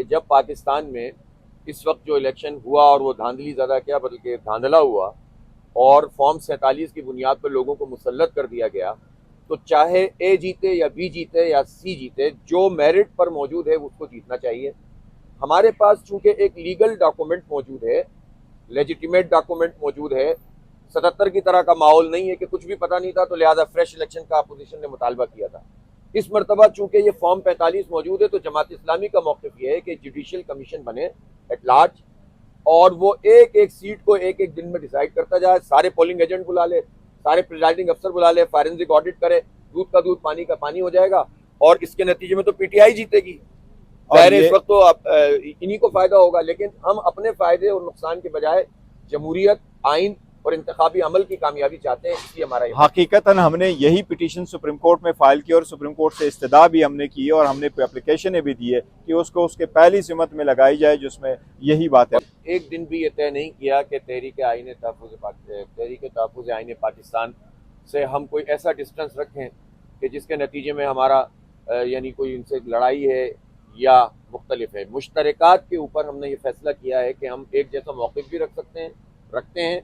کہ جب پاکستان میں اس وقت جو الیکشن ہوا اور وہ دھاندلی زدہ کیا بلکہ دھاندلا ہوا اور فارم 47 کی بنیاد پر لوگوں کو مسلط کر دیا گیا، تو چاہے اے جیتے یا بی جیتے یا سی جیتے، جو میرٹ پر موجود ہے اس کو جیتنا چاہیے۔ ہمارے پاس چونکہ ایک لیگل ڈاکومنٹ موجود ہے، لیجیٹیمیٹ ڈاکومنٹ موجود ہے، 77 کی طرح کا ماحول نہیں ہے کہ کچھ بھی پتہ نہیں تھا تو لہٰذا فریش الیکشن کا اپوزیشن نے مطالبہ کیا تھا۔ اس مرتبہ چونکہ یہ فارم 45 موجود ہے تو جماعت اسلامی کا موقف یہ ہے کہ جوڈیشل کمیشن بنے ایٹ لارج اور وہ ایک ایک سیٹ کو ایک ایک دن میں ڈیسائیڈ کرتا جائے، سارے پولنگ ایجنٹ بلا لے، سارے پریزائڈنگ افسر بلا لے، فارنزک آڈٹ کرے، دودھ کا دودھ پانی کا پانی ہو جائے گا اور اس کے نتیجے میں تو پی ٹی آئی جیتے گی۔ ظاہر اس وقت تو انہی کو فائدہ ہوگا، لیکن ہم اپنے فائدے اور نقصان کے بجائے جمہوریت، آئین اور انتخابی عمل کی کامیابی چاہتے ہیں، اس لیے ہمارا حقیقتاً ہم نے یہی پٹیشن سپریم کورٹ میں فائل کی اور سپریم کورٹ سے استدعا بھی ہم نے کی اور ہم نے اپلیکیشنیں بھی دی ہے کہ اس کو اس کے پہلی سمت میں لگائی جائے جس میں یہی بات ہے۔ ایک دن بھی یہ طے نہیں کیا کہ تحریک تحفظ آئین پاکستان سے ہم کوئی ایسا ڈسٹنس رکھیں کہ جس کے نتیجے میں ہمارا یعنی کوئی ان سے لڑائی ہے یا مختلف ہے۔ مشترکات کے اوپر ہم نے یہ فیصلہ کیا ہے کہ ہم ایک جیسا موقف بھی رکھتے ہیں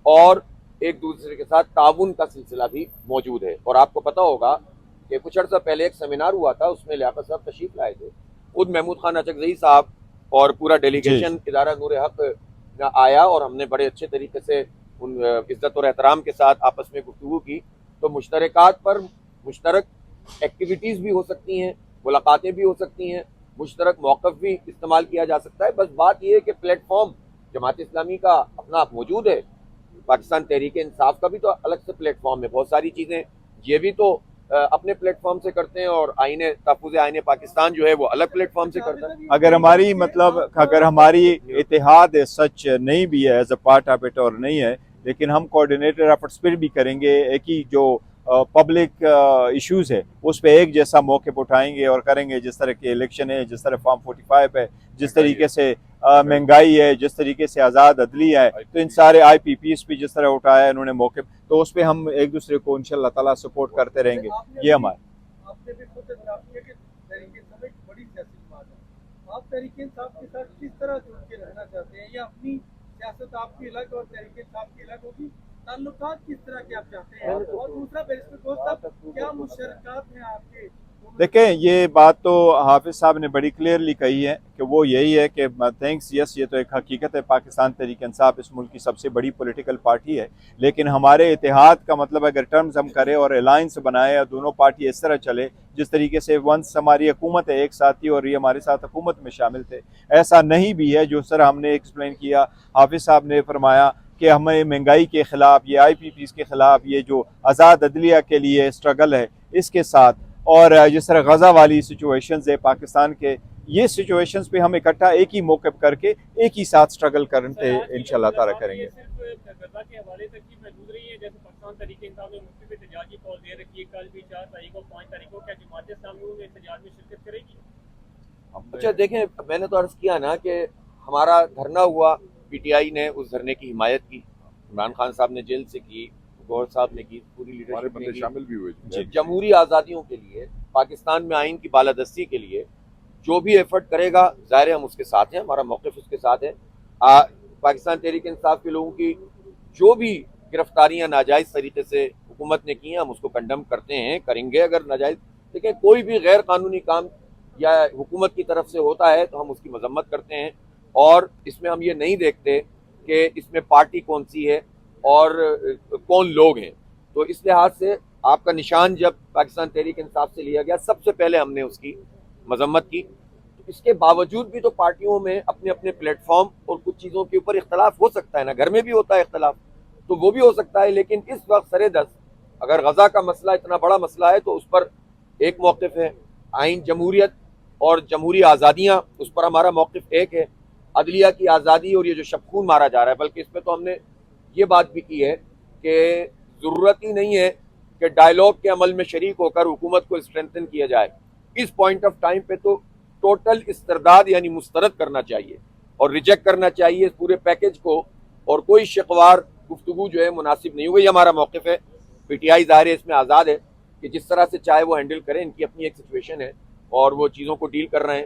اور ایک دوسرے کے ساتھ تعاون کا سلسلہ بھی موجود ہے۔ اور آپ کو پتہ ہوگا کہ کچھ عرصہ پہلے ایک سیمینار ہوا تھا، اس میں لیاقت صاحب تشریف لائے تھے، خود محمود خان اچکزئی صاحب اور پورا ڈیلیگیشن ادارہ نور حق آیا اور ہم نے بڑے اچھے طریقے سے ان عزت اور احترام کے ساتھ آپس میں گفتگو کی۔ تو مشترکات پر مشترک ایکٹیویٹیز بھی ہو سکتی ہیں، ملاقاتیں بھی ہو سکتی ہیں، مشترک موقف بھی استعمال کیا جا سکتا ہے۔ بس بات یہ ہے کہ پلیٹ فارم جماعت اسلامی کا اپنا موجود ہے، پاکستان تحریک انصاف کا بھی تو الگ سے پلیٹ فارم ہے، بہت ساری چیزیں یہ بھی تو اپنے پلیٹ فارم سے کرتے ہیں اور تحفظ آئین پاکستان جو ہے وہ الگ پلیٹ فارم سے کرتا ہے۔ اگر ہماری اتحاد سچ نہیں بھی ہے as a part of it اور نہیں ہے، لیکن ہم کوآرڈینیٹر ایفرٹس پھر بھی کریں گے، ایک ہی جو پبلک ایشوز ہے اس پہ ایک جیسا موقف اٹھائیں گے اور کریں گے، جس طرح کے الیکشن ہے، جس طرح فارم 45 ہے، جس طریقے سے مہنگائی ہے، جس طریقے سے آزاد عدلیہ ہے، تو ان سارے آئی پی پیز پہ جس طرح اٹھایا ہے انہوں نے موقف، تو اس پہ ہم ایک دوسرے کو انشاءاللہ تعالیٰ سپورٹ کرتے رہیں گے۔ یہ ہمارے آپ نے بھی خود اعتراف کیا کہ تحریک انصاف ایک بڑی سیاسی جماعت ہے، آپ تحریک انصاف کے ساتھ کس طرح جڑ کے رہنا چاہتے ہیں، یا اپنی سیاست آپ کی الگ اور تحریک انصاف کی الگ ہوگی، تعلقات کس طرح کے آپ چاہتے ہیں؟ اور دوسرا بیرسٹر گوشت صاحب، کیا مشترکات ہیں آپ کے؟ دیکھیں یہ بات تو حافظ صاحب نے بڑی کلیئرلی کہی ہے کہ وہ یہی ہے کہ تھینکس یس، یہ تو ایک حقیقت ہے، پاکستان تحریک انصاف اس ملک کی سب سے بڑی پولیٹیکل پارٹی ہے، لیکن ہمارے اتحاد کا مطلب اگر ٹرمز ہم کریں اور الائنس بنائے اور دونوں پارٹی اس طرح چلے جس طریقے سے ونس ہماری حکومت ہے ایک ساتھی اور یہ ہمارے ساتھ حکومت میں شامل تھے، ایسا نہیں بھی ہے جو سر ہم نے ایکسپلین کیا، حافظ صاحب نے فرمایا کہ ہمیں مہنگائی کے خلاف، یہ آئی پی پیز کے خلاف، یہ جو آزاد عدلیہ کے لیے اسٹرگل ہے اس کے ساتھ، اور جس طرح غزہ والی سچویشنز ہے پاکستان کے، یہ سچویشنز پہ ہم اکٹھا ایک ہی موقف کر کے ایک ہی ساتھ اسٹرگل کرتے انشاءاللہ تعالیٰ کریں گے۔ غزہ کے حوالے تک کی محدود رہی ہے، جیسے پاکستان تحریک انصاف نے مفتی پہ احتجاجی کال دے رکھی ہے، کل بھی 4 تاریخ کو 5 تاریخ کو، کیا جماعت اسلامی میں احتجاج میں شرکت کرے گی؟ اچھا دیکھیں، میں نے تو عرض کیا نا کہ ہمارا دھرنا ہوا، پی ٹی آئی نے اس دھرنے کی حمایت کی، عمران خان صاحب نے جیل سے کی، گور صاحب نے کی، پوری لیڈرشپ نے کی، شامل بھی ہوئے۔ جمہوری آزادیوں کے لیے، پاکستان میں آئین کی بالادستی کے لیے جو بھی ایفرٹ کرے گا، ظاہر ہم اس کے ساتھ ہیں، ہمارا موقف اس کے ساتھ ہے۔ پاکستان تحریک انصاف کے لوگوں کی جو بھی گرفتاریاں ناجائز طریقے سے حکومت نے کی ہیں، ہم اس کو کنڈم کرتے ہیں، کریں گے۔ اگر ناجائز دیکھیں کوئی بھی غیر قانونی کام یا حکومت کی طرف سے ہوتا ہے تو ہم اس کی مذمت کرتے ہیں، اور اس میں ہم یہ نہیں دیکھتے کہ اس میں پارٹی کون سی ہے اور کون لوگ ہیں۔ تو اس لحاظ سے آپ کا نشان جب پاکستان تحریک انصاف سے لیا گیا، سب سے پہلے ہم نے اس کی مذمت کی۔ اس کے باوجود بھی تو پارٹیوں میں اپنے اپنے پلیٹ فارم اور کچھ چیزوں کے اوپر اختلاف ہو سکتا ہے نا، گھر میں بھی ہوتا ہے اختلاف، تو وہ بھی ہو سکتا ہے، لیکن اس وقت سر دست اگر غزہ کا مسئلہ اتنا بڑا مسئلہ ہے تو اس پر ایک موقف ہے، آئین جمہوریت اور جمہوری آزادیاں، اس پر ہمارا موقف ایک ہے، عدلیہ کی آزادی اور یہ جو شب خون مارا جا رہا ہے، بلکہ اس پہ تو ہم نے یہ بات بھی کی ہے کہ ضرورت ہی نہیں ہے کہ ڈائیلاگ کے عمل میں شریک ہو کر حکومت کو اسٹرینتھن کیا جائے، اس پوائنٹ آف ٹائم پہ تو ٹوٹل استرداد یعنی مسترد کرنا چاہیے اور ریجیکٹ کرنا چاہیے اس پورے پیکج کو، اور کوئی شقوار گفتگو جو ہے مناسب نہیں ہوگی۔ یہ ہمارا موقف ہے، پی ٹی آئی ظاہر ہے اس میں آزاد ہے کہ جس طرح سے چاہے وہ ہینڈل کریں، ان کی اپنی ایک سچویشن ہے اور وہ چیزوں کو ڈیل کر رہے ہیں،